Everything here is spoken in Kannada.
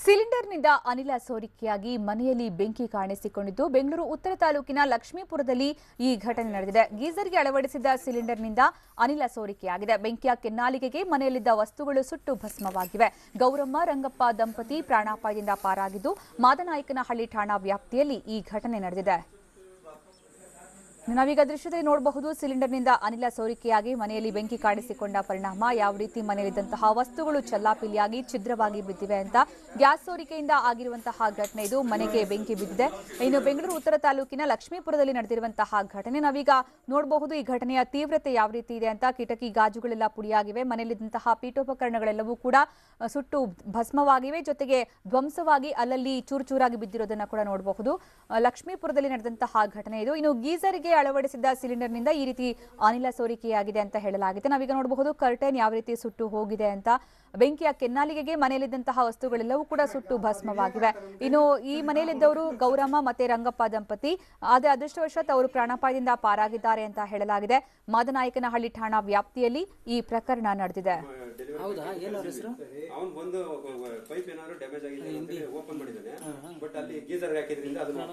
ಸಿಲಿಂಡರ್ನಿಂದ ಅನಿಲ ಸೋರಿಕೆಯಾಗಿ ಮನೆಯಲ್ಲಿ ಬೆಂಕಿ ಕಾಣಿಸಿಕೊಂಡಿದ್ದು ಬೆಂಗಳೂರು ಉತ್ತರ ತಾಲೂಕಿನ ಲಕ್ಷ್ಮೀಪುರದಲ್ಲಿ ಈ ಘಟನೆ ನಡೆದಿದೆ. ಗೀಸರ್ಗೆ ಅಳವಡಿಸಿದ್ದ ಸಿಲಿಂಡರ್ನಿಂದ ಅನಿಲ ಸೋರಿಕೆಯಾಗಿದೆ. ಬೆಂಕಿಯ ಕೆನ್ನಾಲಿಗೆಗೆ ಮನೆಯಲ್ಲಿದ್ದ ವಸ್ತುಗಳು ಸುಟ್ಟು ಭಸ್ಮವಾಗಿವೆ. ಗೌರಮ್ಮ ರಂಗಪ್ಪ ದಂಪತಿ ಪ್ರಾಣಾಪಾಯದಿಂದ ಪಾರಾಗಿದ್ದು ಮಾದನಾಯಕನಹಳ್ಳಿ ಠಾಣಾ ವ್ಯಾಪ್ತಿಯಲ್ಲಿ ಈ ಘಟನೆ ನಡೆದಿದೆ. ನಾವೀಗ ದೃಶ್ಯದಲ್ಲಿ ನೋಡಬಹುದು, ಸಿಲಿಂಡರ್ನಿಂದ ಅನಿಲ ಸೋರಿಕೆಯಾಗಿ ಮನೆಯಲ್ಲಿ ಬೆಂಕಿ ಕಾಣಿಸಿಕೊಂಡ ಪರಿಣಾಮ ಯಾವ ರೀತಿ ಮನೆಯಲ್ಲಿದ್ದಂತಹ ವಸ್ತುಗಳು ಚಲ್ಲಾಪಿಲ್ಲಿಯಾಗಿ ಛಿದ್ರವಾಗಿ ಬಿದ್ದಿವೆ ಅಂತ. ಗ್ಯಾಸ್ ಸೋರಿಕೆಯಿಂದ ಆಗಿರುವಂತಹ ಘಟನೆ ಇದು. ಮನೆಗೆ ಬೆಂಕಿ ಬಿದ್ದಿದೆ. ಇನ್ನು ಬೆಂಗಳೂರು ಉತ್ತರ ತಾಲೂಕಿನ ಲಕ್ಷ್ಮೀಪುರದಲ್ಲಿ ನಡೆದಿರುವಂತಹ ಘಟನೆ ನಾವೀಗ ನೋಡಬಹುದು. ಈ ಘಟನೆಯ ತೀವ್ರತೆ ಯಾವ ರೀತಿ ಇದೆ ಅಂತ. ಕಿಟಕಿ ಗಾಜುಗಳೆಲ್ಲ ಪುಡಿಯಾಗಿವೆ. ಮನೆಯಲ್ಲಿದ್ದಂತಹ ಪೀಠೋಪಕರಣಗಳೆಲ್ಲವೂ ಕೂಡ ಸುಟ್ಟು ಭಸ್ಮವಾಗಿವೆ. ಜೊತೆಗೆ ಧ್ವಂಸವಾಗಿ ಅಲ್ಲಲ್ಲಿ ಚೂರುಚೂರಾಗಿ ಬಿದ್ದಿರೋದನ್ನ ಕೂಡ ನೋಡಬಹುದು. ಲಕ್ಷ್ಮೀಪುರದಲ್ಲಿ ನಡೆದಂತಹ ಘಟನೆ ಇದು. ಇನ್ನು ಗೀಸರ್ಗೆ ಅಳವಡಿಸಿದ್ದ ಸಿಲಿಂಡರ್ನಿಂದ ಈ ರೀತಿ ಅನಿಲ ಸೋರಿಕೆಯಾಗಿದೆ ಅಂತ ಹೇಳಲಾಗಿದೆ. ನಾವೀಗ ನೋಡಬಹುದು ಕರ್ಟನ್ ಯಾವ ರೀತಿ ಸುಟ್ಟು ಹೋಗಿದೆ ಅಂತ. ಬೆಂಕಿಯ ಕೆನ್ನಾಲಿಗೆಗೆ ಮನೆಯಲ್ಲಿದ್ದಂತಹ ವಸ್ತುಗಳೆಲ್ಲವೂ ಕೂಡ ಸುಟ್ಟು ಭಸ್ಮವಾಗಿವೆ. ಇನ್ನು ಈ ಮನೆಯಲ್ಲಿದ್ದವರು ಗೌರಮ್ಮ ಮತ್ತೆ ರಂಗಪ್ಪ ದಂಪತಿ. ಆದರೆ ಅದೃಷ್ಟವಶಾತ್ ಅವರು ಪ್ರಾಣಾಪಾಯದಿಂದ ಪಾರಾಗಿದ್ದಾರೆ ಅಂತ ಹೇಳಲಾಗಿದೆ. ಮಾದನಾಯಕನಹಳ್ಳಿ ಠಾಣಾ ವ್ಯಾಪ್ತಿಯಲ್ಲಿ ಈ ಪ್ರಕರಣ ನಡೆದಿದೆ. ಪೈಪ್ ಏನಾದ್ರು ಡ್ಯಾಮೇಜ್ ಆಗಿದೆ ಓಪನ್ ಮಾಡಿದ್ದಾನೆ. ಬಟ್ ಅಲ್ಲಿ ಗೀಸರ್ ಹಾಕಿದ್ರಿಂದ ಅದನ್ನ